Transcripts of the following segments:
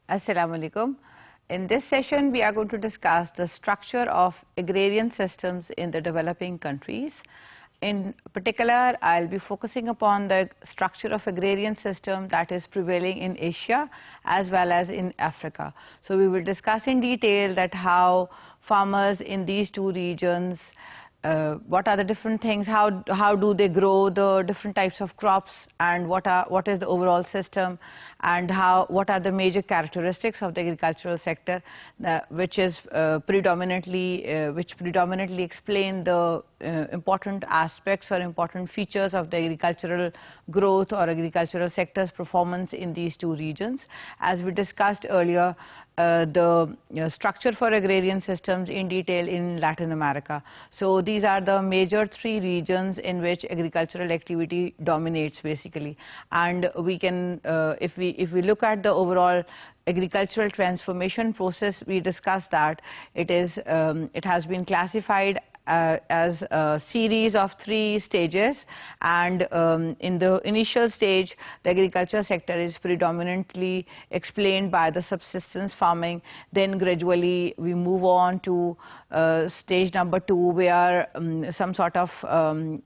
Assalamu alaikum. In this session, we are going to discuss the structure of agrarian systems in the developing countries. In particular, I'll be focusing upon the structure of agrarian system that is prevailing in Asia as well as in Africa. So we will discuss in detail that how farmers in these two regions, what are the different things, how do they grow the different types of crops, and what is the overall system, and what are the major characteristics of the agricultural sector, which predominantly explain the important aspects or important features of the agricultural growth or agricultural sector's performance in these two regions. As we discussed earlier, the structure for agrarian systems in detail in Latin America. So these are the major three regions in which agricultural activity dominates basically. And we can, if we look at the overall agricultural transformation process, we discussed that it has been classified as a series of 3 stages, and in the initial stage the agriculture sector is predominantly explained by the subsistence farming. Then gradually we move on to stage number 2, where some sort of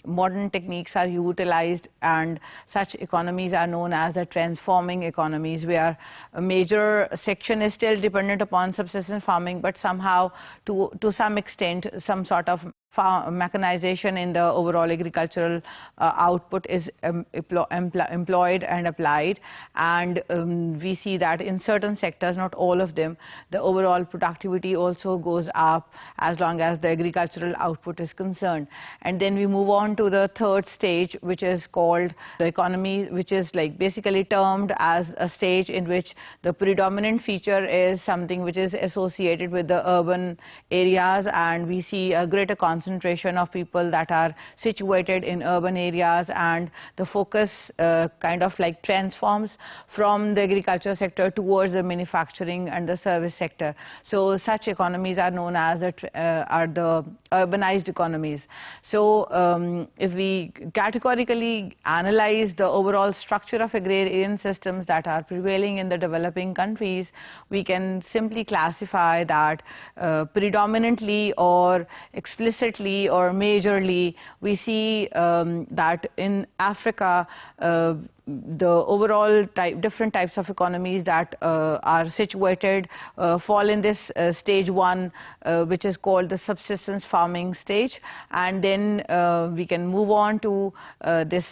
modern techniques are utilized, and such economies are known as the transforming economies, where a major section is still dependent upon subsistence farming, but somehow to some extent some sort of mechanization in the overall agricultural output is employed and applied, and we see that in certain sectors, not all of them, the overall productivity also goes up as long as the agricultural output is concerned. And then we move on to the third stage, which is called the economy, which is like basically termed as a stage in which the predominant feature is something which is associated with the urban areas, and we see a greater concentration of people that are situated in urban areas, and the focus kind of like transforms from the agriculture sector towards the manufacturing and the service sector. So such economies are known as the urbanized economies. So if we categorically analyze the overall structure of agrarian systems that are prevailing in the developing countries, we can simply classify that predominantly or explicitly or majorly we see that in Africa the overall different types of economies that are situated fall in this stage 1, which is called the subsistence farming stage. And then we can move on to this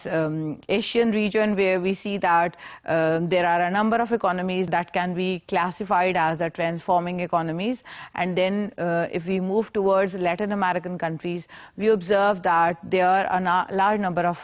Asian region, where we see that there are a number of economies that can be classified as the transforming economies. And then if we move towards Latin American countries, we observe that there are a large number of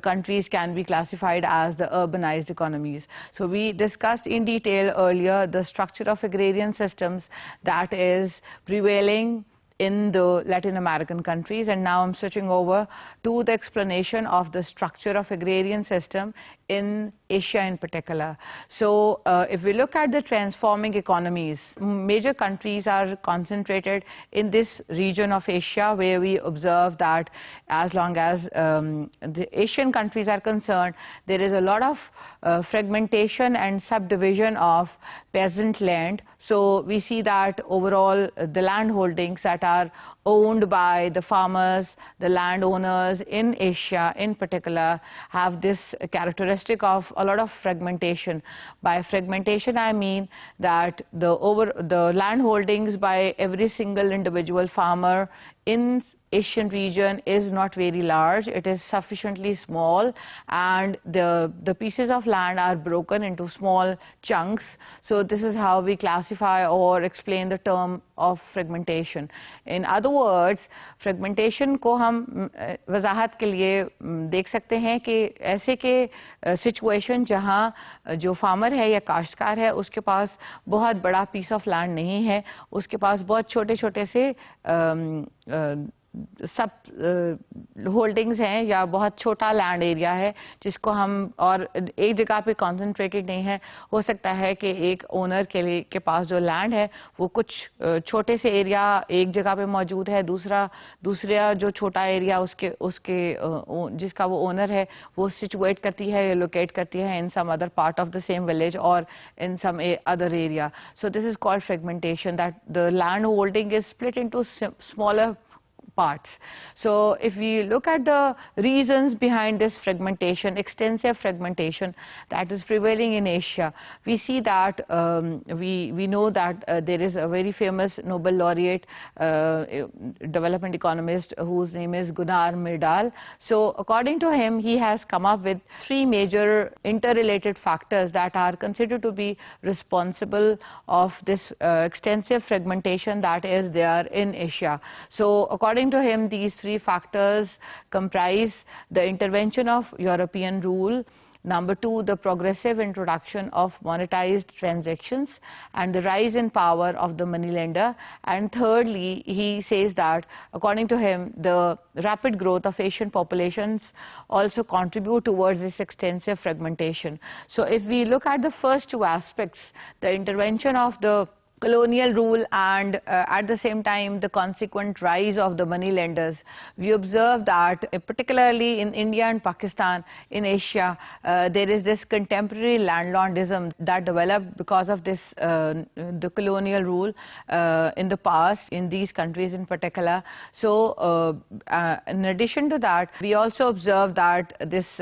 countries can be classified as the urbanized economies. So we discussed in detail earlier the structure of agrarian systems that is prevailing in the Latin American countries, and now I'm switching over to the explanation of the structure of agrarian system in Asia in particular. So if we look at the transforming economies, major countries are concentrated in this region of Asia, where we observe that as long as the Asian countries are concerned, there is a lot of fragmentation and subdivision of peasant land. So we see that overall the land holdings that are owned by the farmers, the landowners in Asia in particular, have this characteristic of a lot of fragmentation. By fragmentation, I mean that the land holdings by every single individual farmer in Asian region is not very large. It is sufficiently small, and the pieces of land are broken into small chunks. So this is how we classify or explain the term of fragmentation. In other words, fragmentation को हम वजाहत के लिए देख सकते हैं कि ऐसे के situation जहाँ जो farmer है या काश्तकार है, उसके पास बहुत बड़ा piece of land नहीं है, उसके पास बहुत छोटे छोटे से सब होल्डिंग्स हैं या बहुत छोटा लैंड एरिया है जिसको हम और एक जगह पे कॉन्सेंट्रेटेड नहीं है। हो सकता है कि एक ओनर के पास जो लैंड है वो कुछ छोटे से एरिया एक जगह पे मौजूद है, दूसरा जो छोटा एरिया उसके जिसका वो ओनर है वो सिचुएट करती है या लोकेट करती है in some other part of the same village और in some other area. So this is called fragmentation, that the land holding is split into smaller parts. So if we look at the reasons behind this fragmentation, extensive fragmentation that is prevailing in Asia, we see that we know that there is a very famous Nobel laureate development economist whose name is Gunnar Myrdal. So according to him, he has come up with 3 major interrelated factors that are considered to be responsible of this extensive fragmentation that is there in Asia. So according to him, these 3 factors comprise the intervention of European rule, number 2, the progressive introduction of monetized transactions and the rise in power of the moneylender, and thirdly, he says that according to him, the rapid growth of Asian populations also contribute towards this extensive fragmentation. So if we look at the first 2 aspects, the intervention of the colonial rule and at the same time the consequent rise of the money lenders, we observe that particularly in India and Pakistan, in Asia, there is this contemporary landlordism that developed because of this the colonial rule in the past in these countries in particular. So in addition to that, we also observe that this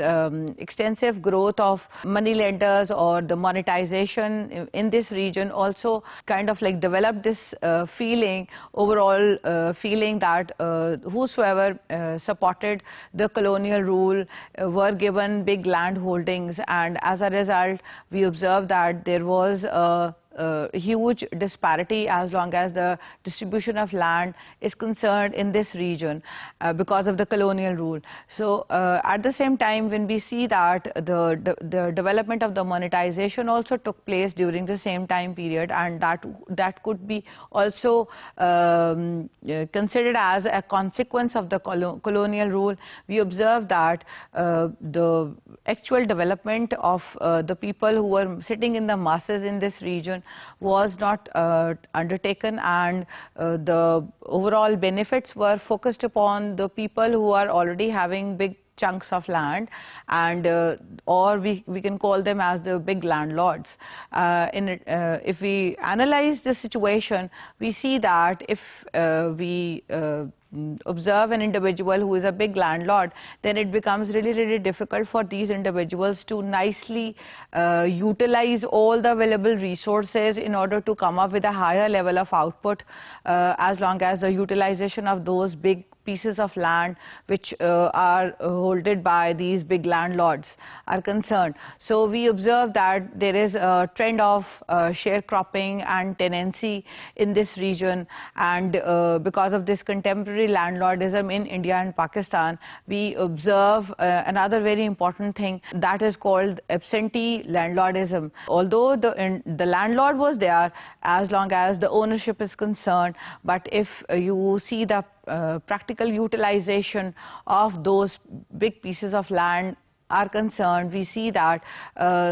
extensive growth of money lenders or the monetization in this region also kind of like developed this feeling, overall feeling that whosoever supported the colonial rule were given big land holdings, and as a result we observed that there was a huge disparity as long as the distribution of land is concerned in this region because of the colonial rule. So at the same time, when we see that the development of the monetization also took place during the same time period, and that could be also considered as a consequence of the colonial rule, we observe that the actual development of the people who were sitting in the masses in this region was not undertaken, and the overall benefits were focused upon the people who are already having big chunks of land, and or we can call them as the big landlords. If we analyze the situation, we see that if we observe an individual who is a big landlord, then it becomes really difficult for these individuals to nicely utilize all the available resources in order to come up with a higher level of output, as long as the utilization of those big pieces of land which are holded by these big landlords are concerned. So we observe that there is a trend of sharecropping and tenancy in this region, and because of this contemporary landlordism in India and Pakistan, we observe another very important thing that is called absentee landlordism. Although the landlord was there as long as the ownership is concerned, but if you see the practical utilization of those big pieces of land are concerned, we see that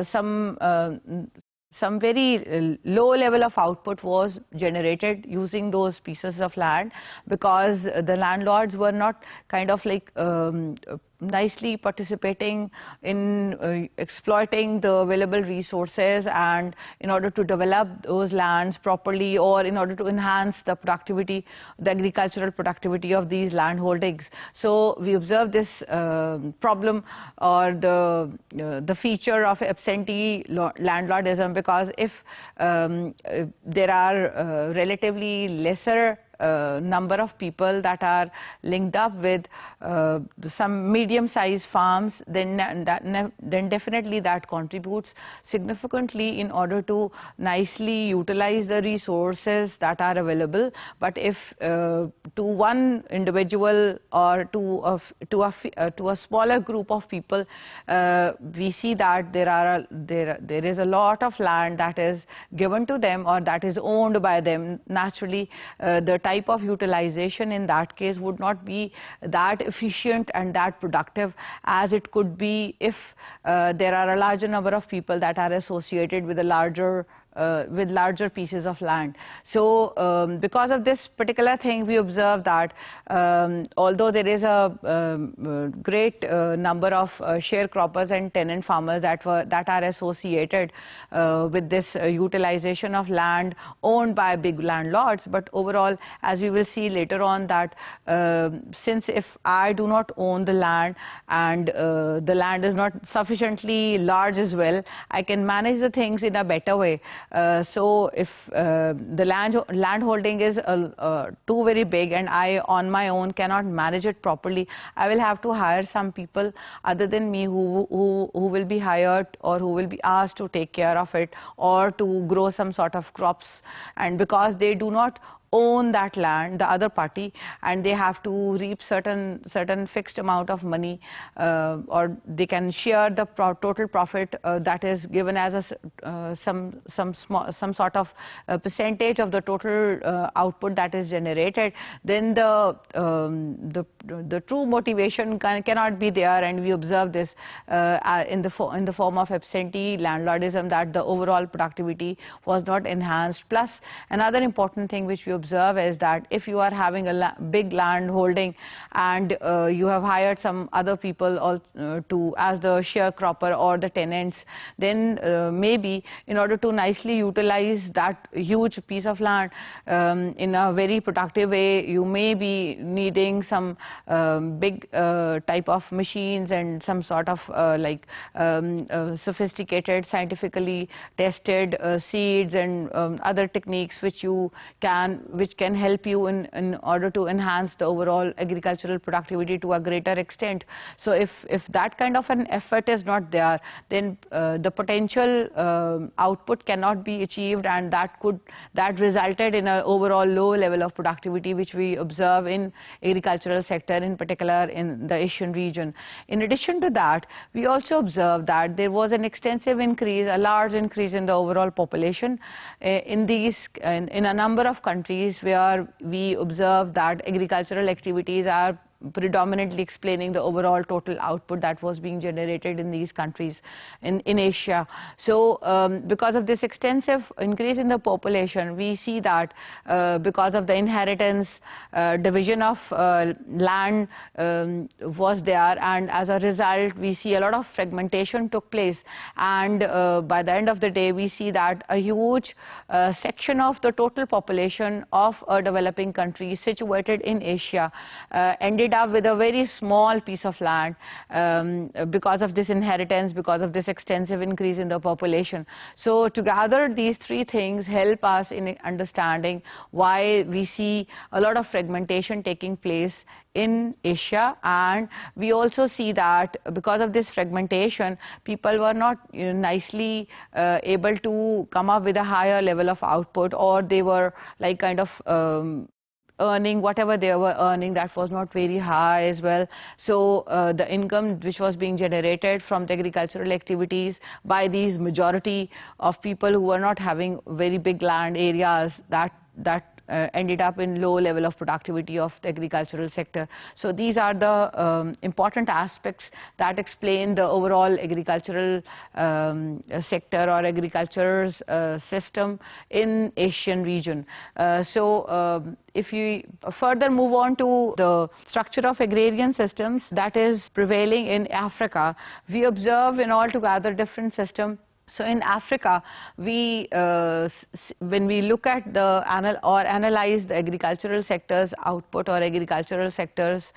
some very low level of output was generated using those pieces of land, because the landlords were not kind of like nicely participating in exploiting the available resources, and in order to develop those lands properly, or in order to enhance the productivity, the agricultural productivity of these land holdings. So we observe this problem or the feature of absentee landlordism, because if there are relatively lesser number of people that are linked up with some medium-sized farms, then definitely that contributes significantly in order to nicely utilize the resources that are available. But if to one individual or to a smaller group of people, we see that there is a lot of land that is given to them or that is owned by them, naturally the type of utilization in that case would not be that efficient and that productive as it could be if there are a larger number of people that are associated with a larger pieces of land. So because of this particular thing, we observe that although there is a great number of sharecroppers and tenant farmers that are associated with this utilization of land owned by big landlords, but overall, as we will see later on, that since if I do not own the land and the land is not sufficiently large as well, I can manage the things in a better way. So if the land holding is too very big and I on my own cannot manage it properly, I will have to hire some people other than me who will be hired or who will be asked to take care of it or to grow some sort of crops. And because they do not own that land, the other party, and they have to reap certain fixed amount of money, or they can share the total profit that is given as a some sort of percentage of the total output that is generated, then the true motivation cannot be there, and we observe this in the form of absentee landlordism, that the overall productivity was not enhanced. Plus another important thing which we observe is that if you are having a big land holding and you have hired some other people as the sharecropper or the tenants, then maybe in order to nicely utilize that huge piece of land in a very productive way, you may be needing some big type of machines and some sort of sophisticated, scientifically tested seeds and other techniques which can help you in order to enhance the overall agricultural productivity to a greater extent. So if that kind of an effort is not there, then the potential output cannot be achieved, and that resulted in an overall low level of productivity which we observe in agricultural sector, in particular in the Asian region. In addition to that, we also observed that there was an extensive increase, a large increase in the overall population in a number of countries where we observe that agricultural activities are predominantly explaining the overall total output that was being generated in these countries in Asia. So because of this extensive increase in the population, we see that because of the inheritance, division of land was there, and as a result we see a lot of fragmentation took place, and by the end of the day we see that a huge section of the total population of a developing country situated in Asia ended up with a very small piece of land because of this inheritance, because of this extensive increase in the population. So together these three things help us in understanding why we see a lot of fragmentation taking place in Asia, and we also see that because of this fragmentation, people were not nicely able to come up with a higher level of output, or they were like kind of earning whatever they were earning, that was not very high as well. So the income which was being generated from the agricultural activities by these majority of people who were not having very big land areas, that ended up in low level of productivity of the agricultural sector. So these are the important aspects that explain the overall agricultural sector or agriculture's system in Asian region. If you further move on to the structure of agrarian systems that is prevailing in Africa, we observe in altogether different system. So in Africa, when we look at analyze the agricultural sector's output or agricultural sector's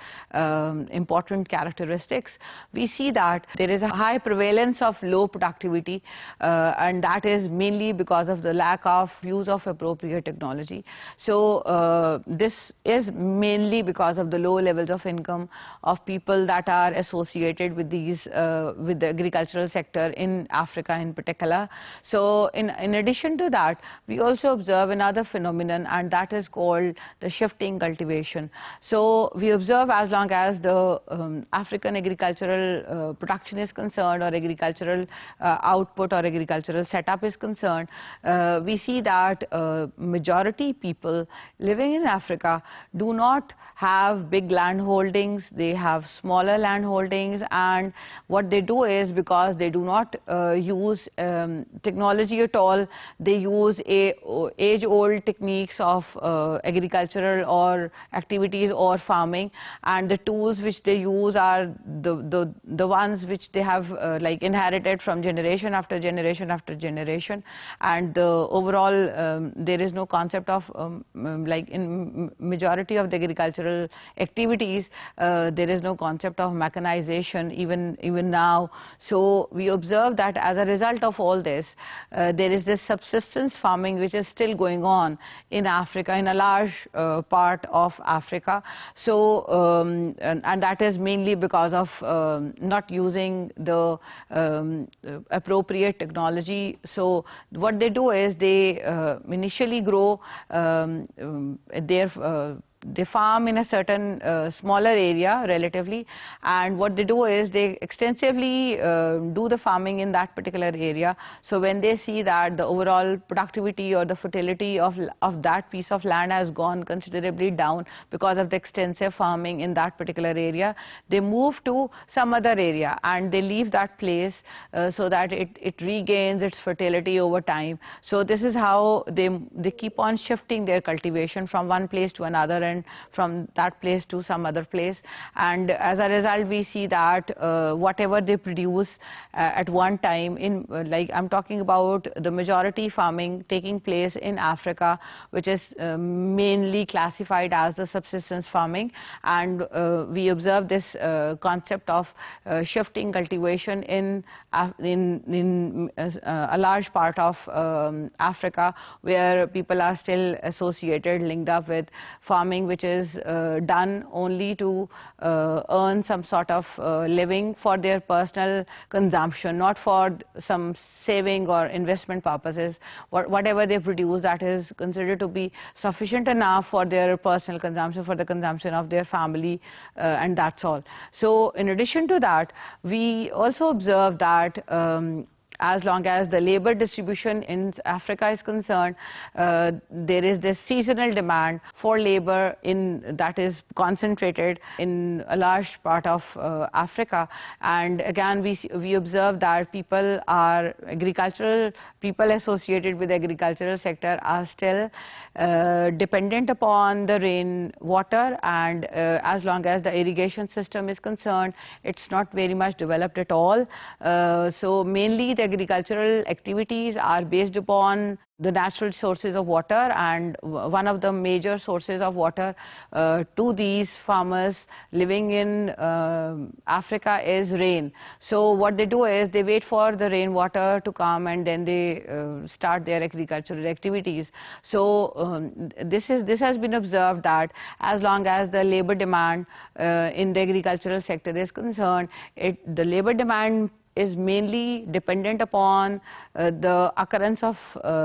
important characteristics, we see that there is a high prevalence of low productivity, and that is mainly because of the lack of use of appropriate technology. So this is mainly because of the low levels of income of people that are associated with these with the agricultural sector in Africa in particular. particular. So in addition to that, we also observe another phenomenon, and that is called the shifting cultivation. So we observe, as long as the African agricultural production is concerned, or agricultural output or agricultural setup is concerned, we see that majority people living in Africa do not have big land holdings. They have smaller land holdings, and what they do is, because they do not use technology at all, they use age-old techniques of agricultural or activities or farming, and the tools which they use are the ones which they have like inherited from generation after generation after generation. And the overall there is no concept of like in majority of the agricultural activities, there is no concept of mechanization even now. So we observe that as a result of all this, there is this subsistence farming which is still going on in Africa, in a large part of Africa. So and that is mainly because of not using the appropriate technology. So what they do is they initially grow they farm in a certain smaller area relatively, and what they do is they extensively do the farming in that particular area. So when they see that the overall productivity or the fertility of that piece of land has gone considerably down because of the extensive farming in that particular area, they move to some other area and they leave that place so that it regains its fertility over time. So this is how they keep on shifting their cultivation from one place to another, and from that place to some other place. And as a result, we see that whatever they produce at one time, in like I'm talking about the majority farming taking place in Africa, which is mainly classified as the subsistence farming, and we observe this concept of shifting cultivation in a large part of Africa, where people are still associated, linked up with farming, which is done only to earn some sort of living for their personal consumption, not for some saving or investment purposes. Whatever they produce, that is considered to be sufficient enough for their personal consumption, for the consumption of their family, and that's all. So in addition to that, we also observe that as long as the labor distribution in Africa is concerned, there is this seasonal demand for labor that is concentrated in a large part of Africa. And again, we observe that people associated with the agricultural sector are still dependent upon the rain water, and as long as the irrigation system is concerned, it's not very much developed at all. So mainly the agricultural activities are based upon the natural sources of water, and one of the major sources of water to these farmers living in Africa is rain. So what they do is they wait for the rainwater to come, and then they start their agricultural activities. So this has been observed that as long as the labor demand in the agricultural sector is concerned, the labor demand is mainly dependent upon the occurrence of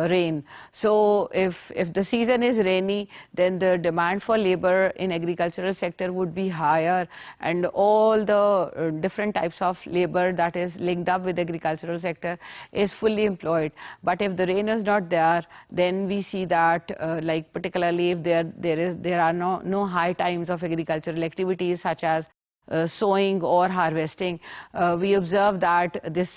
rain. So if the season is rainy, then the demand for labor in agricultural sector would be higher, and all the different types of labor that is linked up with agricultural sector is fully employed. But if the rain is not there, then we see that like particularly if there are no high times of agricultural activities such as sowing or harvesting, we observe that this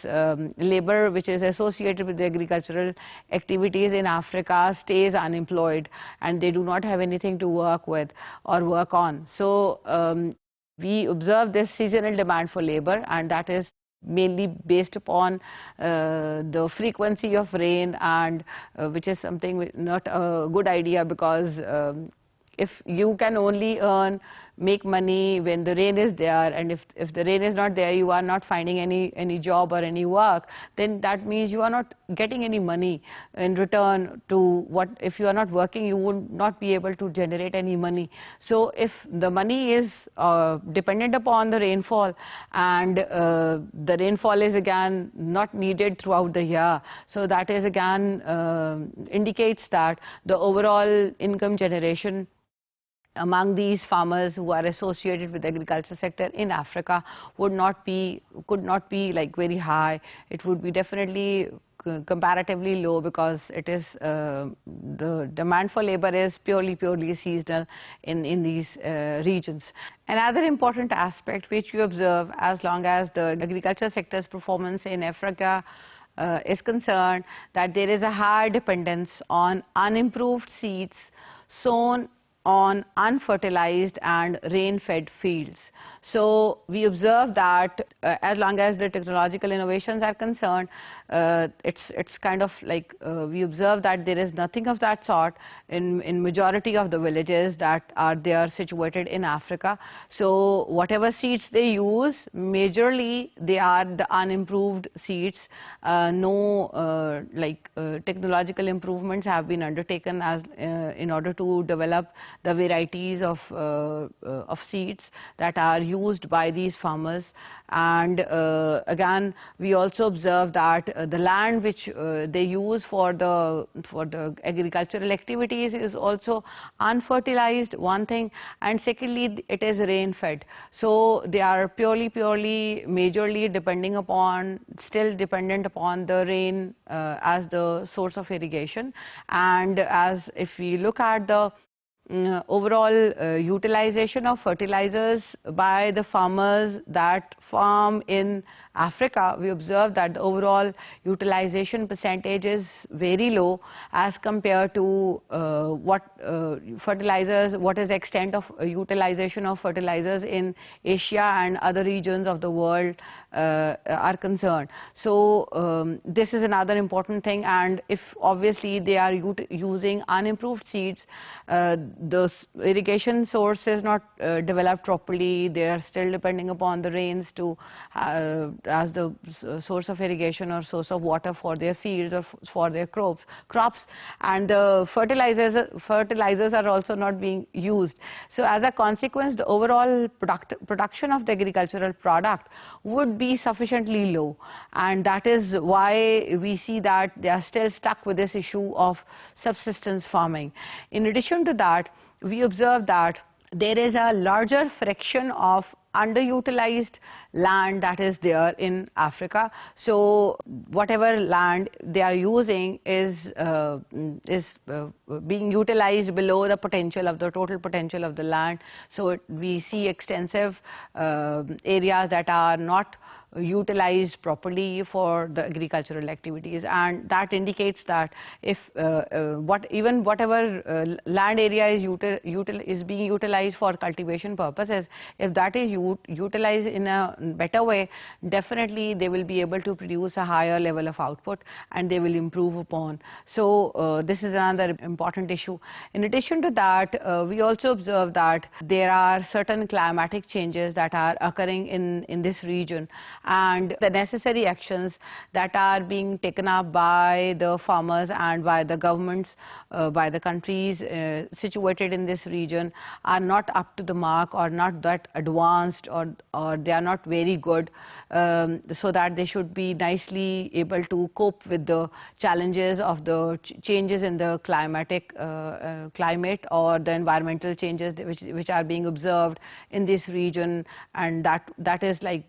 labor which is associated with the agricultural activities in Africa stays unemployed, and they do not have anything to work with or work on. So we observe this seasonal demand for labor, and that is mainly based upon the frequency of rain, and which is something not a good idea, because if you can only earn make money when the rain is there, and if the rain is not there, you are not finding any job or any work, then that means you are not getting any money in return to what. If you are not working, you would not be able to generate any money. So if the money is dependent upon the rainfall, and the rainfall is again not needed throughout the year, so that is again indicates that the overall income generation among these farmers who are associated with the agriculture sector in Africa could not be like very high. It would be definitely comparatively low, because it is the demand for labor is purely seasonal in these regions. Another important aspect which you observe as long as the agriculture sector's performance in Africa is concerned, that there is a high dependence on unimproved seeds sown on unfertilized and rain-fed fields. So we observe that as long as the technological innovations are concerned, it's kind of like we observe that there is nothing of that sort in majority of the villages that are there situated in Africa. So whatever seeds they use, majorly they are the unimproved seeds. No technological improvements have been undertaken as in order to develop the varieties of seeds that are used by these farmers. And again, we also observe that the land which they use for the agricultural activities is also unfertilized, one thing, and secondly, it is rain fed. So they are majorly still dependent upon the rain as the source of irrigation. And as if we look at the overall utilization of fertilizers by the farmers that farm in Africa, we observe that the overall utilization percentage is very low as compared to what is the extent of utilization of fertilizers in Asia and other regions of the world are concerned. So this is another important thing, and if obviously they are using unimproved seeds, the irrigation source is not developed properly. They are still depending upon the rains to as the source of irrigation or source of water for their fields or for their crops, and the fertilizers are also not being used. So as a consequence, the overall production of the agricultural product would be sufficiently low, and that is why we see that they are still stuck with this issue of subsistence farming. In addition to that, we observe that there is a larger fraction of underutilized land that is there in Africa. So whatever land they are using is being utilized below the potential of the total potential of the land. So we see extensive areas that are not utilized properly for the agricultural activities, and that indicates that if whatever land area is being utilized for cultivation purposes, if that is utilized in a better way, definitely they will be able to produce a higher level of output and they will improve upon. So this is another important issue. In addition to that, we also observe that there are certain climatic changes that are occurring in this region, and the necessary actions that are being taken up by the farmers and by the governments, by the countries situated in this region are not up to the mark or not that advanced, or they are not very good, so that they should be nicely able to cope with the challenges of the changes in the climate or the environmental changes which are being observed in this region, and that is like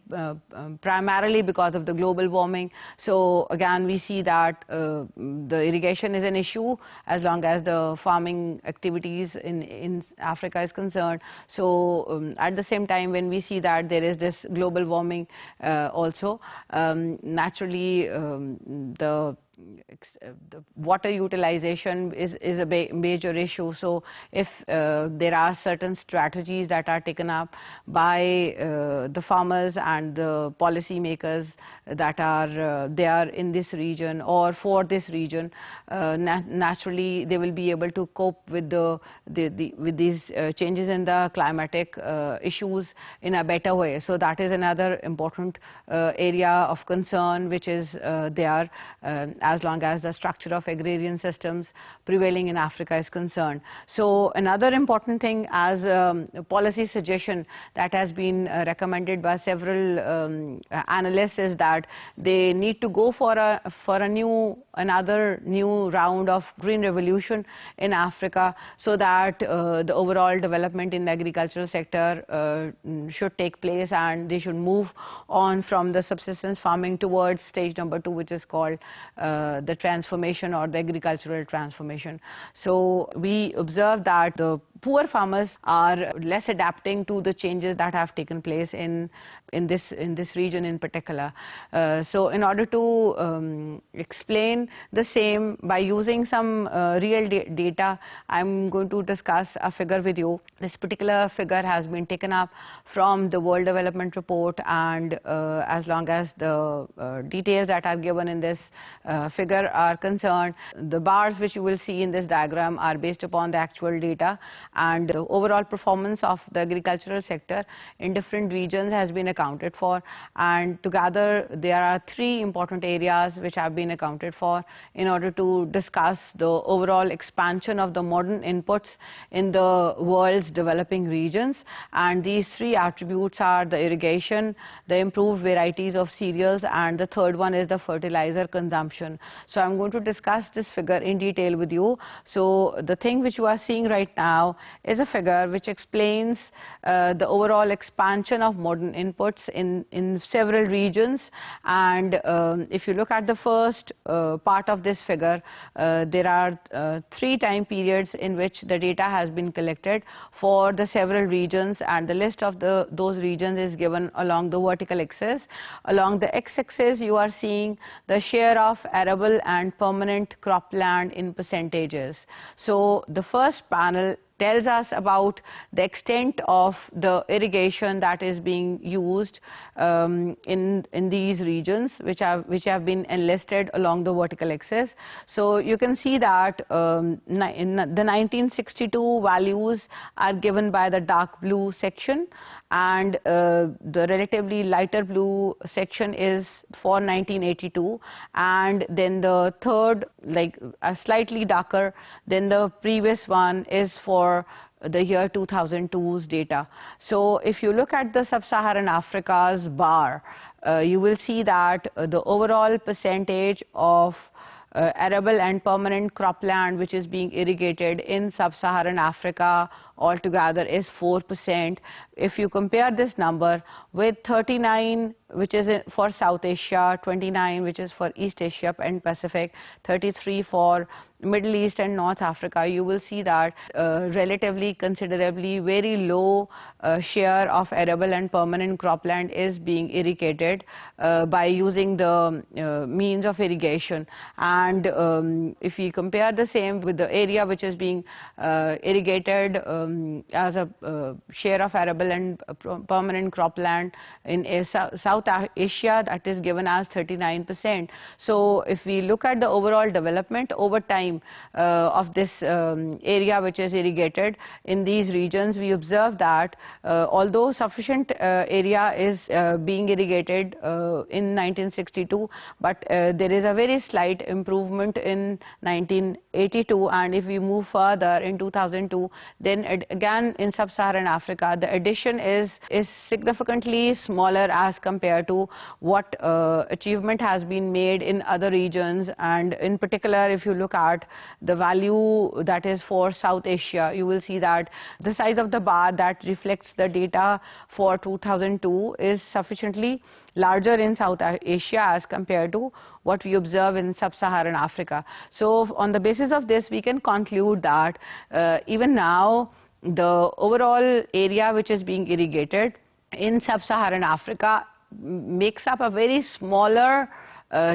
primarily because of the global warming. So again, we see that the irrigation is an issue as long as the farming activities in Africa is concerned. So at the same time, when we see that there is this global warming also, naturally the the water utilization is a major issue. So if there are certain strategies that are taken up by the farmers and the policy makers that are there in this region or for this region, naturally they will be able to cope with with these changes in the climatic issues in a better way. So that is another important area of concern which is there as long as the structure of agrarian systems prevailing in Africa is concerned. So another important thing as a policy suggestion that has been recommended by several analysts is that they need to go for another new round of green revolution in Africa, so that the overall development in the agricultural sector should take place, and they should move on from the subsistence farming towards stage number 2, which is called the transformation or the agricultural transformation. So we observe that the poor farmers are less adapting to the changes that have taken place in this region in particular. So in order to explain the same by using some real data, I'm going to discuss a figure with you. This particular figure has been taken up from the World Development Report, and as long as the details that are given in this figure are concerned, the bars which you will see in this diagram are based upon the actual data, and the overall performance of the agricultural sector in different regions has been accounted for, and together there are 3 important areas which have been accounted for in order to discuss the overall expansion of the modern inputs in the world's developing regions. And these 3 attributes are the irrigation, the improved varieties of cereals, and the third one is the fertilizer consumption. So I'm going to discuss this figure in detail with you. So the thing which you are seeing right now is a figure which explains the overall expansion of modern inputs in several regions. And if you look at the first part of this figure, there are 3 time periods in which the data has been collected for the several regions, and the list of those regions is given along the vertical axis. Along the x-axis you are seeing the share of arable and permanent cropland in percentages. So the first panel tells us about the extent of the irrigation that is being used in these regions which have been enlisted along the vertical axis. So you can see that in the 1962 values are given by the dark blue section, and the relatively lighter blue section is for 1982, and then the third, like slightly darker than the previous one, is for the year 2002's data. So if you look at the sub-Saharan Africa's bar, you will see that the overall percentage of arable and permanent cropland which is being irrigated in sub-Saharan Africa altogether is 4%. If you compare this number with 39 which is for South Asia, 29 which is for East Asia and Pacific, 33 for Middle East and North Africa, you will see that relatively considerably very low share of arable and permanent cropland is being irrigated by using the means of irrigation. And if we compare the same with the area which is being irrigated as a share of arable and permanent cropland in South Asia, that is given as 39%. So if we look at the overall development over time of this area which is irrigated in these regions, we observe that although sufficient area is being irrigated in 1962, but there is a very slight improvement in 1982, and if we move further in 2002, then again in sub-Saharan Africa the addition is significantly smaller as compared to what achievement has been made in other regions. And in particular, if you look at the value that is for South Asia, you will see that the size of the bar that reflects the data for 2002 is sufficiently larger in South Asia as compared to what we observe in sub-Saharan Africa. So on the basis of this, we can conclude that even now the overall area which is being irrigated in sub-Saharan Africa makes up a very smaller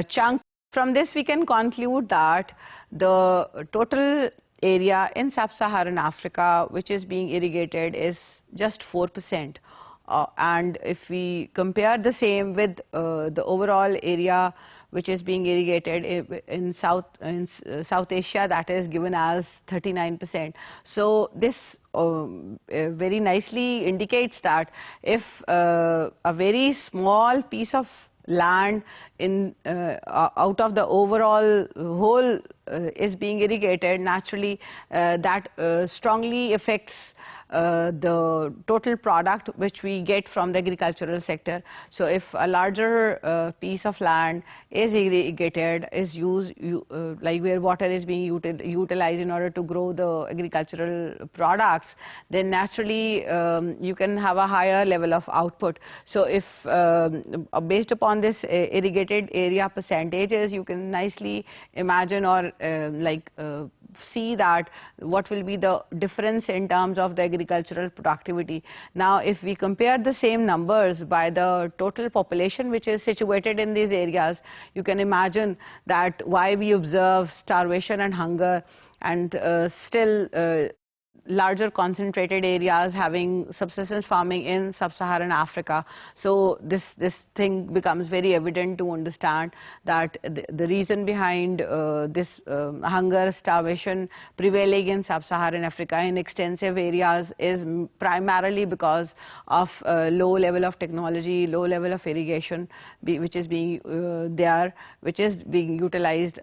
chunk From this we can conclude that the total area in sub-Saharan Africa which is being irrigated is just 4%. And if we compare the same with the overall area which is being irrigated in South Asia, that is given as 39%. So this very nicely indicates that if a very small piece of land in out of the overall whole is being irrigated, naturally that strongly affects the total product which we get from the agricultural sector. So if a larger piece of land is irrigated, is used like where water is being utilized in order to grow the agricultural products, then naturally you can have a higher level of output. So if based upon this irrigated area percentages, you can nicely imagine or see that what will be the difference in terms of the agricultural productivity. Now if we compare the same numbers by the total population which is situated in these areas, you can imagine that why we observe starvation and hunger and still larger concentrated areas having subsistence farming in sub-Saharan Africa. So this thing becomes very evident to understand that the reason behind this hunger, starvation prevailing in sub-Saharan Africa in extensive areas is primarily because of low level of technology, low level of irrigation which is being which is being utilized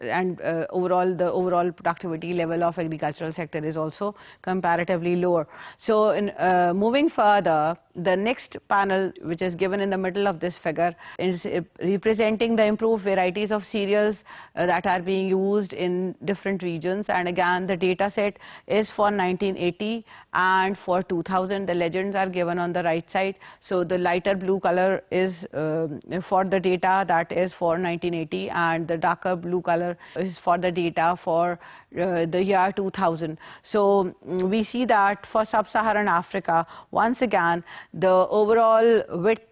and overall the overall productivity level of agricultural sector is also comparatively lower. So in moving further, the next panel which is given in the middle of this figure is representing the improved varieties of cereals that are being used in different regions, and again the data set is for 1980 and for 2000. The legends are given on the right side. So the lighter blue color is for the data that is for 1980 and the darker blue color is for the data for the year 2000. So we see that for sub-Saharan Africa, once again the overall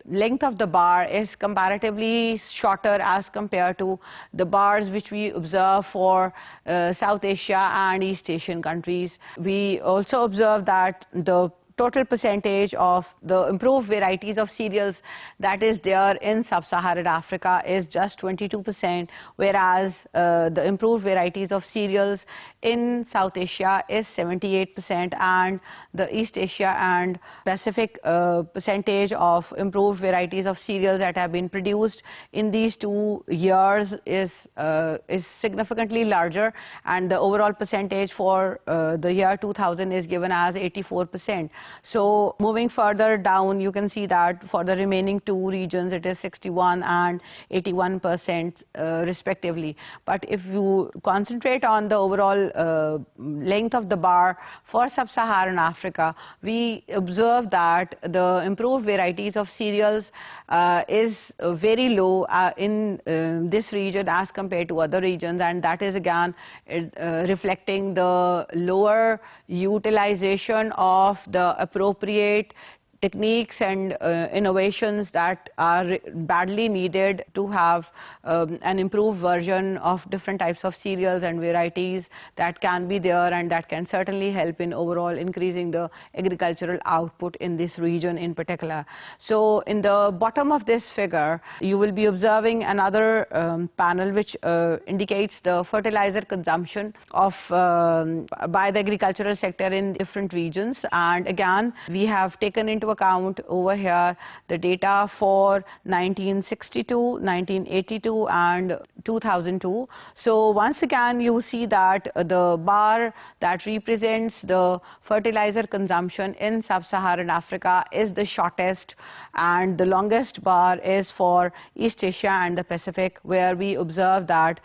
length of the bar is comparatively shorter as compared to the bars which we observe for South Asia and East Asian countries. We also observe that the total percentage of the improved varieties of cereals that is there in sub-Saharan Africa is just 22%, whereas the improved varieties of cereals in South Asia is 78%, and the East Asia and Pacific percentage of improved varieties of cereals that have been produced in these 2 years is significantly larger, and the overall percentage for the year 2000 is given as 84%. So moving further down, you can see that for the remaining 2 regions it is 61 and 81% respectively. But if you concentrate on the overall length of the bar for sub-Saharan Africa, we observe that the improved varieties of cereals is very low in this region as compared to other regions, and that is again reflecting the lower utilization of the appropriate techniques and innovations that are badly needed to have an improved version of different types of cereals and varieties that can be there, and that can certainly help in overall increasing the agricultural output in this region in particular. So in the bottom of this figure, you will be observing another panel which indicates the fertilizer consumption of by the agricultural sector in different regions, and again we have taken into account over here the data for 1962, 1982 and 2002. So once again you see that the bar that represents the fertilizer consumption in sub-Saharan Africa is the shortest, and the longest bar is for East Asia and the Pacific, where we observe that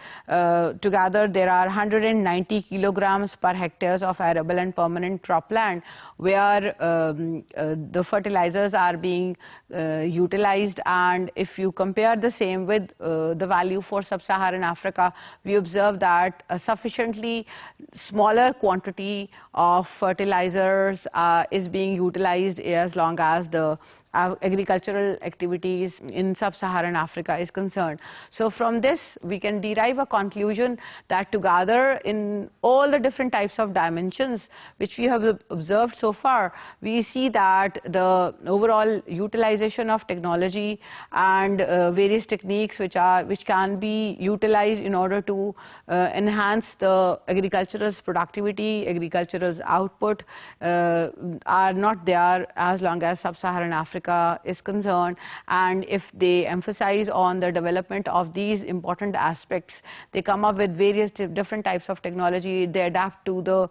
together there are 190 kilograms per hectares of arable and permanent cropland where the fertilizers are being utilized. And if you compare the same with the value for sub-Saharan Africa, we observe that a sufficiently smaller quantity of fertilizers is being utilized as long as the agricultural activities in sub-Saharan Africa is concerned. So from this we can derive a conclusion that together in all the different types of dimensions which we have observed so far, we see that the overall utilization of technology and various techniques which can be utilized in order to enhance the agriculture's productivity, agriculture's output are not there as long as sub-Saharan Africa is concerned. And if they emphasize on the development of these important aspects, they come up with various different types of technology, they adapt to the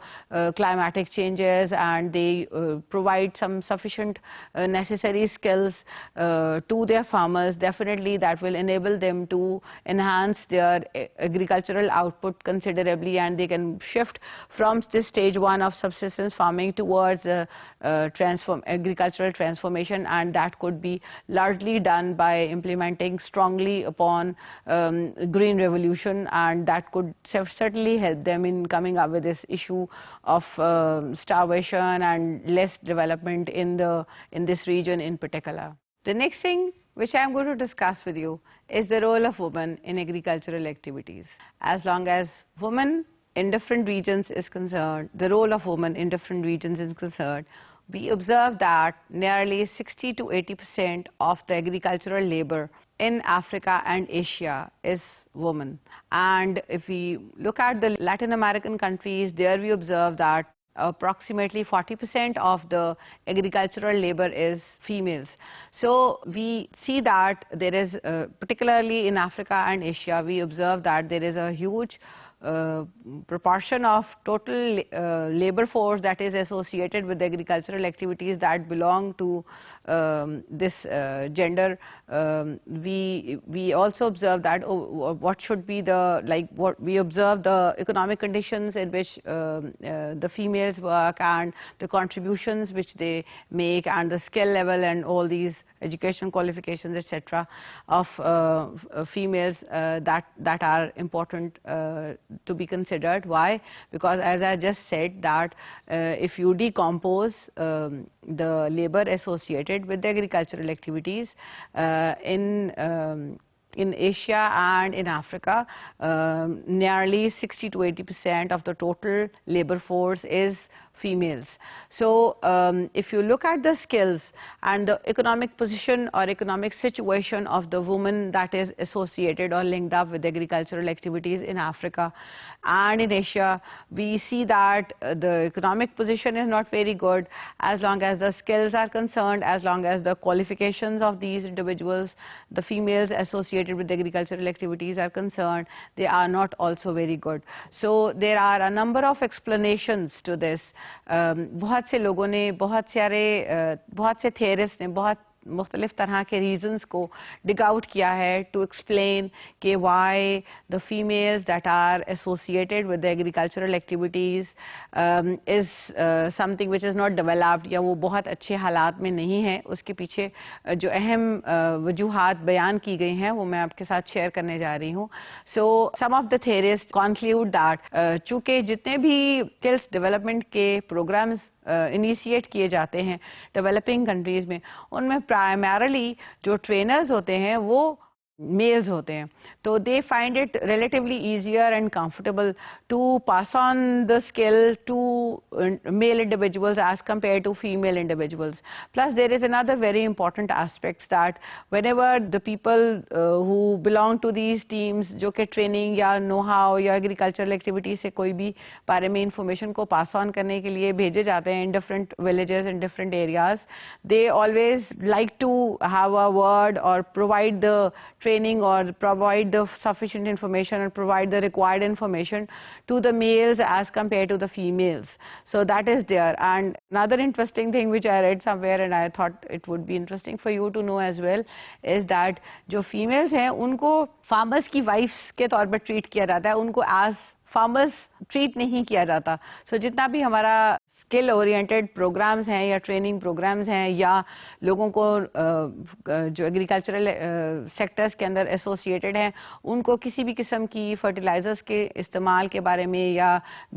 climatic changes, and they provide some sufficient necessary skills to their farmers. Definitely that will enable them to enhance their agricultural output considerably, and they can shift from this stage 1 of subsistence farming towards agricultural transformation, and that could be largely done by implementing strongly upon green revolution, and that could certainly help them in coming up with this issue of starvation and less development in this region in particular. The next thing which I am going to discuss with you is the role of women in agricultural activities. As long as women in different regions is concerned, the role of women in different regions is concerned, we observe that nearly 60 to 80% of the agricultural labor in Africa and Asia is women. And if we look at the Latin American countries, there we observe that approximately 40% of the agricultural labor is females. So we see that there is, particularly in Africa and Asia, we observe that there is a huge proportion of total labor force that is associated with agricultural activities that belong to this gender. We also observe that what should be we observe the economic conditions in which the females work and the contributions which they make and the skill level and all these education qualifications, etc., of females that are important to be considered. Why? Because as I just said that if you decompose the labor associated with the agricultural activities in Asia and in Africa, nearly 60 to 80% of the total labor force is females. So if you look at the skills and the economic position or economic situation of the woman that is associated or linked up with agricultural activities in Africa and in Asia, we see that the economic position is not very good as long as the skills are concerned, as long as the qualifications of these individuals, the females associated with agricultural activities are concerned, they are not also very good. So there are a number of explanations to this. बहुत से लोगों ने, बहुत से theorist ने बहुत मुख्तलिफ तरह के रीजंस को डिग आउट किया है टू एक्सप्लेन कि why the females that are associated with the agricultural activities is something which is not developed, या वो बहुत अच्छे हालात में नहीं है. उसके पीछे जो अहम वजूहात बयान की गई हैं वो मैं आपके साथ शेयर करने जा रही हूँ. So some of the theorist conclude that चूँकि जितने भी स्किल्स डेवलपमेंट के प्रोग्राम्स इनिशिएट किए जाते हैं डेवलपिंग कंट्रीज़ में, उनमें प्राइमरली जो ट्रेनर्स होते हैं वो मेल्स होते हैं. तो they find it relatively easier and comfortable to pass on the skill to male individuals as compare to female individuals. Plus there is another very important aspect that whenever the people who belong to these teams जो कि training या know how या agricultural activity से कोई भी बारे में information को पास ऑन करने के लिए भेजे जाते हैं in different villages in different areas, they always like to have a word or provide the training or provide the sufficient information or provide the required information to the males as compared to the females. So that is there. And another interesting thing which I read somewhere and I thought it would be interesting for you to know as well is that जो females हैं उनको farmers की wives के तौर पर treat किया जाता है, उनको as फार्मर्स ट्रीट नहीं किया जाता. सो जितना भी हमारा स्किल ओरिएंटेड प्रोग्राम्स हैं या ट्रेनिंग प्रोग्राम्स हैं या लोगों को जो एग्रीकल्चरल सेक्टर्स के अंदर एसोसिएटेड हैं उनको किसी भी किस्म की फर्टिलाइजर्स के इस्तेमाल के बारे में या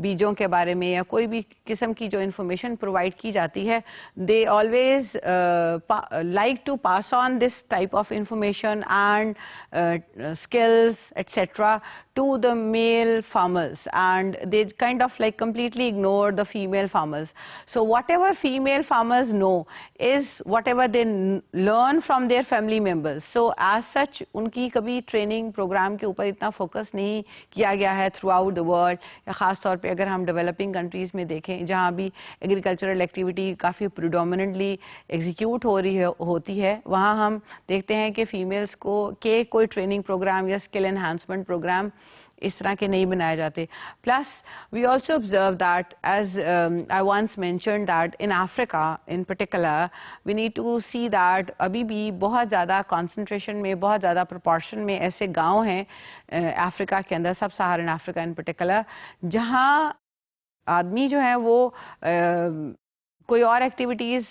बीजों के बारे में या कोई भी किस्म की जो इंफॉर्मेशन प्रोवाइड की जाती है, they always like to pass on this type of information and skills etc. to the male farmers, and they kind of like completely ignore the female farmers. So whatever female farmers know is whatever they learn from their family members. So as such उनकी कभी training programme के ऊपर इतना focus नहीं किया गया है through out the world, या ख़ास तौर पे अगर हम डेवलपिंग कंट्रीज़ में देखें जहाँ भी एग्रीकल्चरल एक्टिविटी काफ़ी प्रिडोमिनेंटली एग्जीक्यूट हो रही होती है, वहाँ हम देखते हैं कि फीमेल्स को के कोई ट्रेनिंग प्रोग्राम या स्किल एनहांसमेंट प्रोग्राम इस तरह के नहीं बनाए जाते. Plus we also observe that as I once mentioned that in Africa in particular we need to see that अभी भी बहुत ज़्यादा कॉन्सेंट्रेशन में, बहुत ज़्यादा प्रोपोर्शन में ऐसे गांव हैं अफ्रीका के अंदर, सब सहारन अफ्रीका इन पर्टिकुलर, जहां आदमी जो है वो कोई और एक्टिविटीज़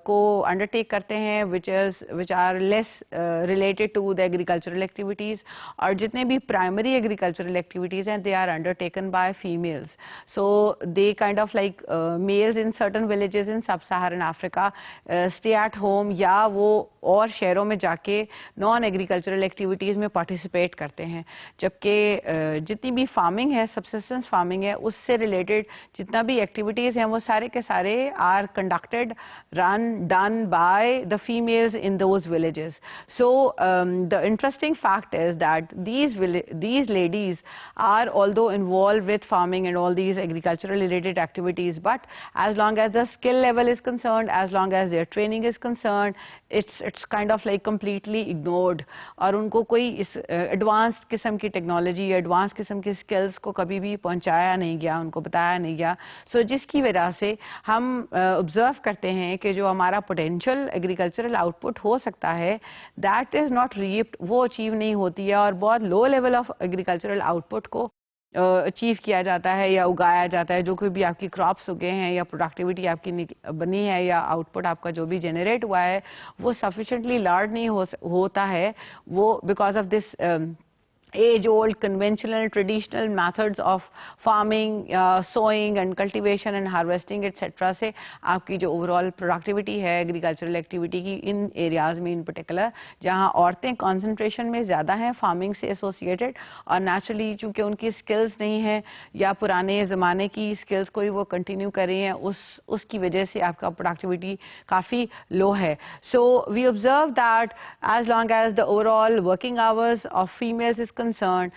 को अंडरटेक करते हैं which are less related to the agricultural activities, और जितने भी प्राइमरी एग्रीकल्चरल एक्टिविटीज़ हैं they are undertaken by females. So they kind of like males in certain villages in sub Saharan Africa stay at home या वो और शहरों में जाके नॉन एग्रीकल्चरल एक्टिविटीज़ में पार्टिसिपेट करते हैं, जबकि जितनी भी फार्मिंग है, सबसिस्टेंस फार्मिंग है, उससे रिलेटेड जितना भी एक्टिविटीज़ हैं वो सारे के सारे are conducted, done by the females in those villages. So the interesting fact is that these ladies are although involved with farming and all these agricultural related activities, but as long as the skill level is concerned, as long as their training is concerned, it's kind of like completely ignored. और उनको कोई इस advance किस्म की technology, advance किस्म की skills को कभी भी पहुंचाया नहीं गया, उनको बताया नहीं गया. सो जिसकी वजह से हम ऑब्जर्व करते हैं कि जो हमारा पोटेंशियल एग्रीकल्चरल आउटपुट हो सकता है दैट इज़ नॉट रीप्ड, वो अचीव नहीं होती है, और बहुत low level of agricultural output को अचीव किया जाता है या उगाया जाता है. जो कोई भी आपकी क्रॉप्स उगे हैं या प्रोडक्टिविटी आपकी बनी है या आउटपुट आपका जो भी जनरेट हुआ है वो सफिशिएंटली लार्ज नहीं होता है, वो because of this age-old conventional traditional methods of farming, sowing and cultivation and harvesting etc. से आपकी जो overall productivity है agricultural activity की इन areas में in particular जहाँ औरतें concentration में ज़्यादा हैं farming से associated, और naturally चूँकि उनकी skills नहीं है या पुराने ज़माने की skills को ही वो continue कर रही हैं, उसकी वजह से आपका productivity काफ़ी low है. So we observe that as long as the overall working hours of females is concerned,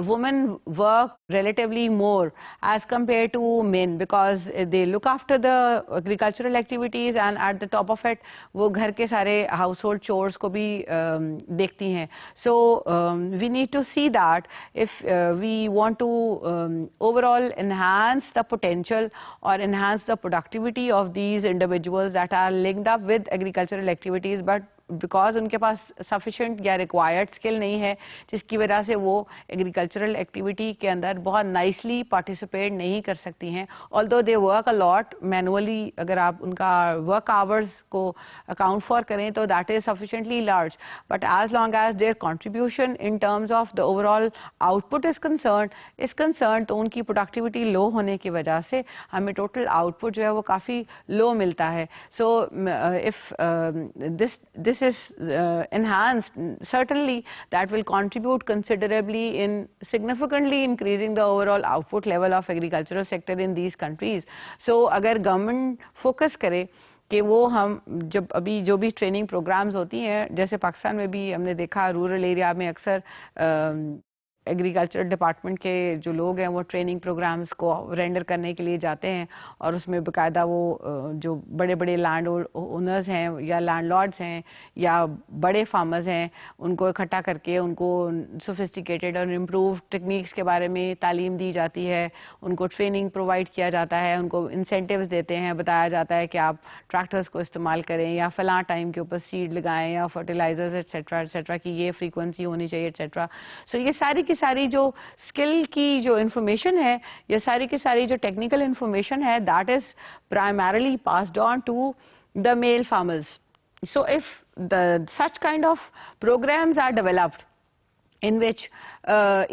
women work relatively more as compared to men because they look after the agricultural activities and at the top of it वो घर के सारे household chores को भी देखती हैं. So we need to see that if we want to overall enhance the potential or enhance the productivity of these individuals that are linked up with agricultural activities, but because उनके पास sufficient या required skill नहीं है जिसकी वजह से वो agricultural activity के अंदर बहुत नाइसली पार्टिसिपेट नहीं कर सकती हैं. Although they work a lot manually, अगर आप उनका वर्क आवर्स को अकाउंट फॉर करें तो that is sufficiently large, but as long as their contribution in terms of the overall output is concern तो उनकी प्रोडक्टिविटी लो होने की वजह से हमें टोटल आउटपुट जो है वो काफ़ी लो मिलता है. So if this is enhanced, certainly that will contribute considerably in significantly increasing the overall output level of agricultural sector in these countries. So अगर government focus करे कि वो हम जब अभी जो भी ट्रेनिंग प्रोग्राम्स होती हैं, जैसे पाकिस्तान में भी हमने देखा रूरल एरिया में अक्सर एग्रीकल्चर डिपार्टमेंट के जो लोग हैं वो ट्रेनिंग प्रोग्राम्स को रेंडर करने के लिए जाते हैं, और उसमें बाकायदा वो जो बड़े बड़े लैंड ओनर्स हैं या लैंडलॉर्ड्स हैं या बड़े फार्मर्स हैं उनको इकट्ठा करके उनको सोफिस्टिकेटेड और इम्प्रूव टेक्निक्स के बारे में तालीम दी जाती है, उनको ट्रेनिंग प्रोवाइड किया जाता है, उनको इंसेंटिव्स देते हैं, बताया जाता है कि आप ट्रैक्टर्स को इस्तेमाल करें या फलां टाइम के ऊपर सीड लगाएं या फर्टिलाइजर्स एट्सेट्रा एट्सेट्रा की ये फ्रीक्वेंसी होनी चाहिए एट्सेट्रा. सो ये सारी की सारी जो स्किल की जो इंफॉर्मेशन है, ये सारी की सारी जो टेक्निकल इंफॉर्मेशन है, that is primarily passed on to the male farmers. So if such kind of programs are developed in which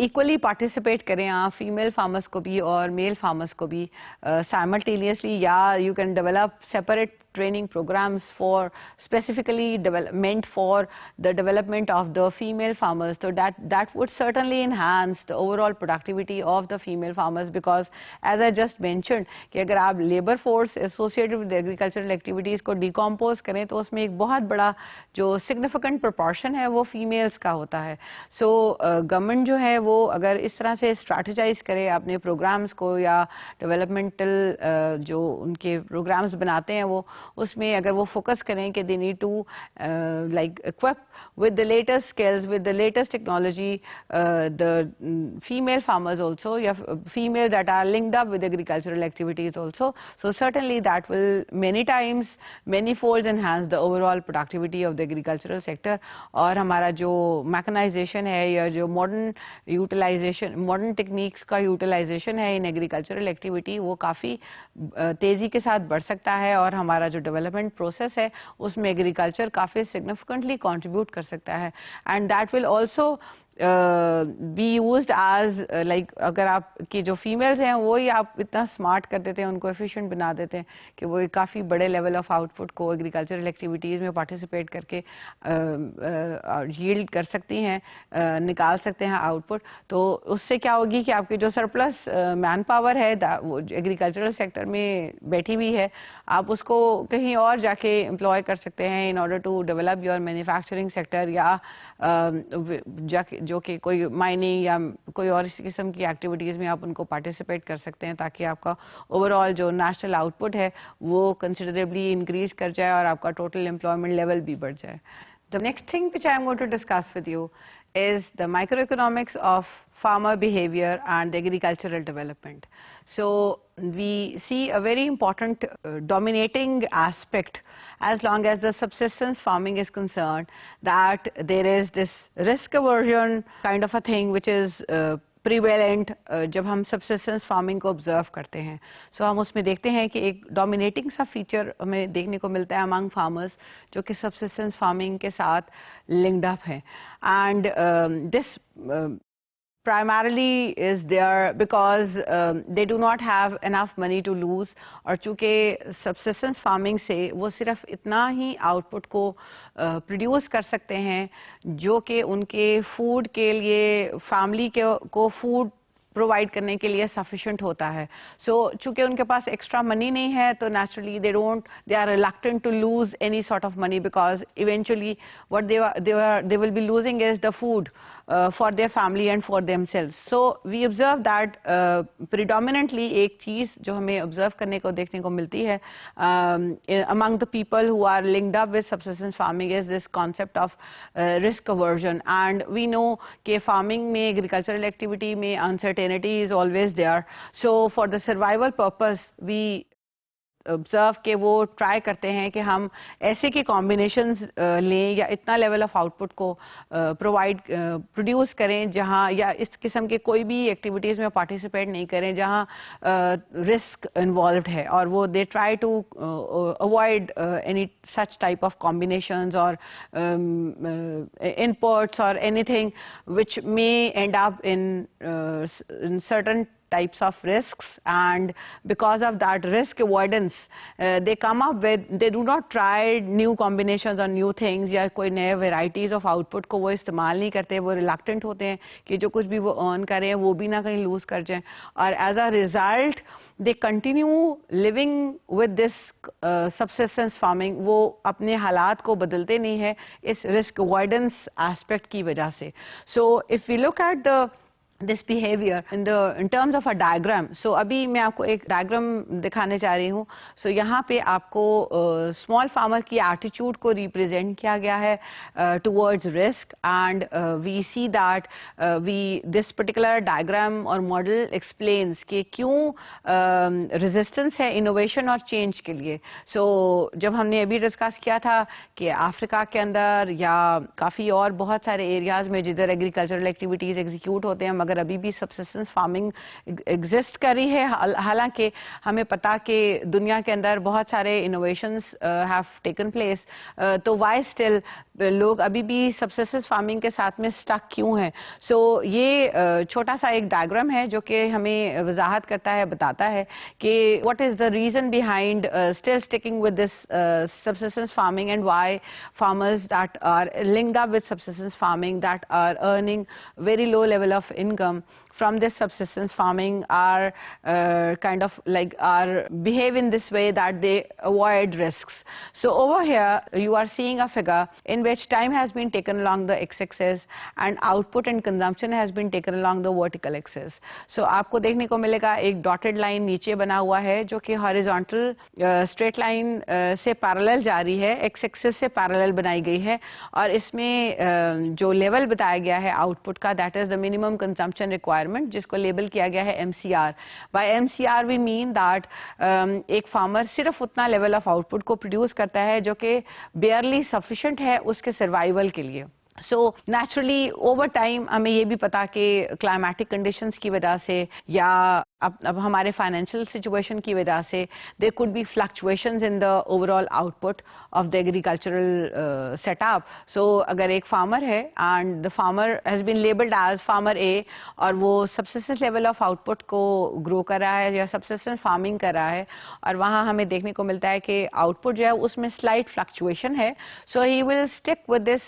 equally participate करें आप female farmers को भी और male farmers को भी simultaneously, या you can develop separate training programs for specifically meant for the development of the female farmers, so that would certainly enhance the overall productivity of the female farmers, because as I just mentioned कि अगर आप labor force associated with the agricultural activities को decompose करें तो उसमें एक बहुत बड़ा जो significant proportion है वो females का होता है. So government जो है वो अगर इस तरह से strategize करे अपने programs को या developmental जो उनके programs बनाते हैं वो उसमें अगर वो फोकस करें कि they need to like equip with the latest skills, with the latest technology the female farmers also, या females that are linked up with agricultural activities also. So certainly that will many times, many folds enhance the overall productivity of the agricultural sector. और हमारा जो mechanization है या जो modern utilization, modern techniques का utilization है in agricultural activity वो काफ़ी तेज़ी के साथ बढ़ सकता है, और हमारा जो डेवलपमेंट प्रोसेस है उसमें एग्रीकल्चर काफ़ी सिग्निफिकेंटली कंट्रीब्यूट कर सकता है. And that will also be used as like अगर आप की जो फीमेल्स हैं वो ही आप इतना स्मार्ट कर देते हैं, उनको एफिशिएंट बना देते हैं कि वो काफ़ी बड़े लेवल ऑफ आउटपुट को एग्रीकल्चरल एक्टिविटीज़ में पार्टिसिपेट करके यील्ड कर सकती हैं, निकाल सकते हैं आउटपुट. तो उससे क्या होगी कि आपकी जो सरप्लस मैन पावर है वो एग्रीकल्चरल सेक्टर में बैठी हुई है, आप उसको कहीं और जाके एम्प्लॉय कर सकते हैं in order to develop your manufacturing sector, या जाके जो कि कोई माइनिंग या कोई और इस किस्म की एक्टिविटीज़ में आप उनको पार्टिसिपेट कर सकते हैं, ताकि आपका ओवरऑल जो नेशनल आउटपुट है वो कंसिडरेबली इंक्रीज कर जाए और आपका टोटल एम्प्लॉयमेंट लेवल भी बढ़ जाए. The next thing which I am going to discuss with you is the microeconomics of farmer behavior and the agricultural development. So we see a very important dominating aspect as long as the subsistence farming is concerned, that there is this risk aversion kind of a thing which is prevalent जब हम subsistence farming को observe करते हैं. सो हम उसमें देखते हैं कि एक डोमिनेटिंग सा फीचर हमें देखने को मिलता है अमंग फार्मर्स जो कि सबसिस्टेंस फार्मिंग के साथ लिंक्ड अप हैं. And this primarily is there because they do not have enough money to lose, और चूँकि subsistence farming से वो सिर्फ इतना ही आउटपुट को प्रोड्यूस कर सकते हैं जो कि उनके फूड के लिए, फैमिली को फूड प्रोवाइड करने के लिए सफिशिएंट होता है. सो चूंकि उनके पास एक्स्ट्रा मनी नहीं है तो naturally they are reluctant to lose any sort of money, because eventually what they will be losing is the food for their family and for themselves. So we observe that predominantly एक चीज़ जो हमें observe करने को देखने को मिलती है among the people who are linked up with subsistence farming is this concept of risk aversion. And we know कि farming में, agricultural activity में uncertainty is always there. So for the survival purpose we observe के वो try करते हैं कि हम ऐसे के कॉम्बिनेशंस लें या इतना लेवल ऑफ आउटपुट को प्रोड्यूस करें जहां, या इस किस्म के कोई भी एक्टिविटीज़ में पार्टिसिपेट नहीं करें जहां रिस्क इन्वॉल्व्ड है, और वो they try to avoid any such type of combinations और इनपुट्स और anything which may end up in certain types of risks. And because of that risk avoidance they come up with, they do not try new combinations or new things, या कोई नए varieties of output को वो इस्तेमाल नहीं करते. वो reluctant होते हैं कि जो कुछ भी वो earn करें वो भी ना कहीं lose कर जाएं, और as a result they continue living with this subsistence farming. वो अपने हालात को बदलते नहीं है इस risk avoidance aspect की वजह से. So if we look at the this behavior in terms of a diagram. So अभी मैं आपको एक diagram दिखाने जा रही हूँ. So यहाँ पे आपको small farmer की attitude को represent किया गया है towards risk, and we see that this particular diagram or model explains कि क्यों resistance है innovation और change के लिए. So जब हमने अभी discuss किया था कि अफ्रीका के अंदर या काफ़ी और बहुत सारे areas में जिधर agricultural activities execute होते हैं मगर अभी भी सबसिस्टेंस फार्मिंग एग्जिस्ट कर रही है, हालांकि हमें पता कि दुनिया के अंदर बहुत सारे इनोवेशंस हैव टेकन प्लेस, तो वाई स्टिल लोग अभी भी सबसिस्टेंस फार्मिंग के साथ में स्टक क्यों हैं. सो ये छोटा सा एक डायग्राम है जो कि हमें वजाहत करता है, बताता है कि what is the reason behind still sticking with this subsistence farming and why farmers that are linked up with subsistence farming that are earning very low level of income from this subsistence farming are kind of like are behave in this way that they avoid risks. So over here you are seeing a figure in which time has been taken along the x-axis and output and consumption has been taken along the vertical axis. So आपको देखने को मिलेगा एक dotted line नीचे बना हुआ है जो कि horizontal straight line से parallel जा रही है, x-axis से parallel बनाई गई है, और इसमें जो level बताया गया है output का, that is the minimum consumption requirement, जिसको लेबल किया गया है MCR. By MCR we mean that एक फार्मर सिर्फ उतना लेवल ऑफ आउटपुट को प्रोड्यूस करता है जो कि बेयरली सफिशिएंट है उसके सर्वाइवल के लिए. सो नेचुरली ओवर टाइम हमें ये भी पता कि क्लाइमेटिक कंडीशंस की वजह से या अब हमारे फाइनेंशियल सिचुएशन की वजह से there could be fluctuations in the overall output of the agricultural setup. So अगर एक फार्मर है and the farmer has been labelled as farmer A और वो सबसिस्टेंस लेवल ऑफ आउटपुट को ग्रो कर रहा है या सबसिस्टेंस फार्मिंग कर रहा है और वहाँ हमें देखने को मिलता है कि आउटपुट जो है उसमें स्लाइट फ्लक्चुएशन है, so he will stick with this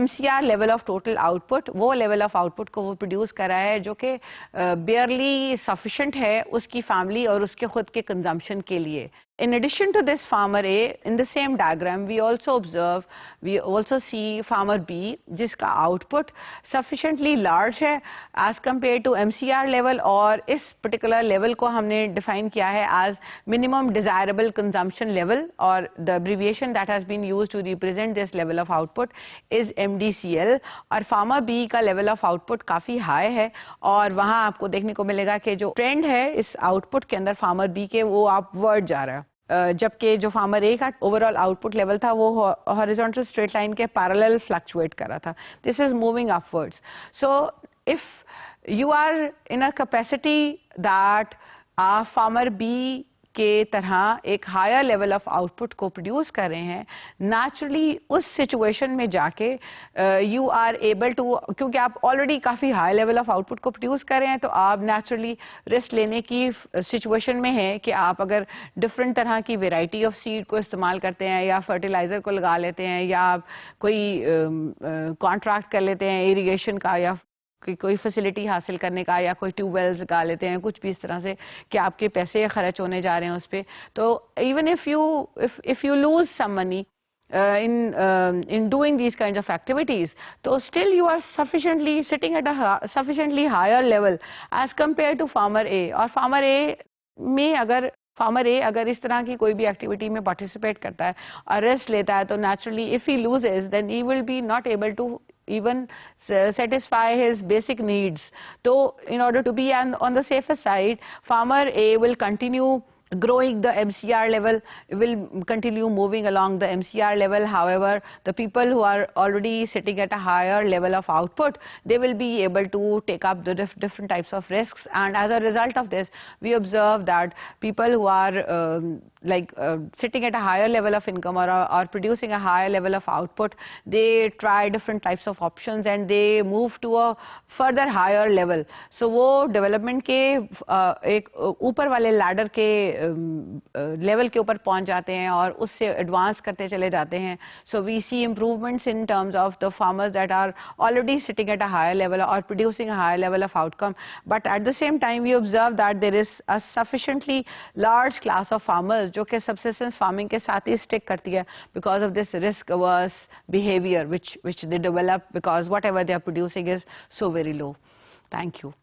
MCR level of total output. वो लेवल ऑफ आउटपुट को वो प्रोड्यूस कर रहा है जो कि बेयरली सफिशिएंट है उसकी फैमिली और उसके खुद के कंजम्पशन के लिए. In addition to this farmer A, in the same diagram, we also see farmer B, जिसका output sufficiently large है as compared to MCR level, और इस particular level को हमने define किया है as minimum desirable consumption level, और the abbreviation that has been used to represent this level of output is MDCL. और farmer B का level of output काफी high है और वहाँ आपको देखने को मिलेगा कि जो trend है इस output के अंदर farmer B के वो upward जा रहा है, जबकि जो फार्मर ए का ओवरऑल आउटपुट लेवल था वो हॉरिजॉन्टल स्ट्रेट लाइन के पैरेलल फ्लक्चुएट कर रहा था. This is moving upwards. So if you are in a capacity that farmer be के तरह एक हायर लेवल ऑफ आउटपुट को प्रोड्यूस कर रहे हैं, नेचुरली उस सिचुएशन में जाके यू आर एबल टू, क्योंकि आप ऑलरेडी काफ़ी हाई लेवल ऑफ आउटपुट को प्रोड्यूस कर रहे हैं, तो आप नेचुरली रिस्क लेने की सिचुएशन में हैं कि आप अगर डिफरेंट तरह की वेराइटी ऑफ सीड को इस्तेमाल करते हैं या फर्टिलाइज़र को लगा लेते हैं या आप कोई कॉन्ट्रैक्ट कर लेते हैं इरिगेशन का या कोई फैसिलिटी हासिल करने का या कोई ट्यूबवेल्स लगा लेते हैं, कुछ भी इस तरह से कि आपके पैसे खर्च होने जा रहे हैं उस पर, तो even if you lose some money in doing these kinds of activities, so still you are sitting at a sufficiently higher level as compared to farmer A. और farmer A में अगर फार्मर ए अगर इस तरह की कोई भी एक्टिविटी में पार्टिसिपेट करता है और रिस्क लेता है, तो naturally if he loses then he will be not able to even satisfy his basic needs. So in order to be on the safer side, farmer A will continue growing the MCR level, will continue moving along the MCR level. However, the people who are already sitting at a higher level of output, they will be able to take up the different types of risks, and as a result of this, we observe that people who are sitting at a higher level of income or producing a higher level of output, they try different types of options and they move to a further higher level. So वो development के एक ऊपर वाले ladder के level के ऊपर पहुंच जाते हैं और उससे एडवांस करते चले जाते हैं. So we see improvements in terms of the farmers that are already sitting at a higher level और producing a higher level of outcome, but at the same time we observe that there is a sufficiently large class of farmers जो कि subsistence farming के साथ ही stick करती है because of this risk averse behaviour which they develop because whatever they are producing is so very low. Thank you.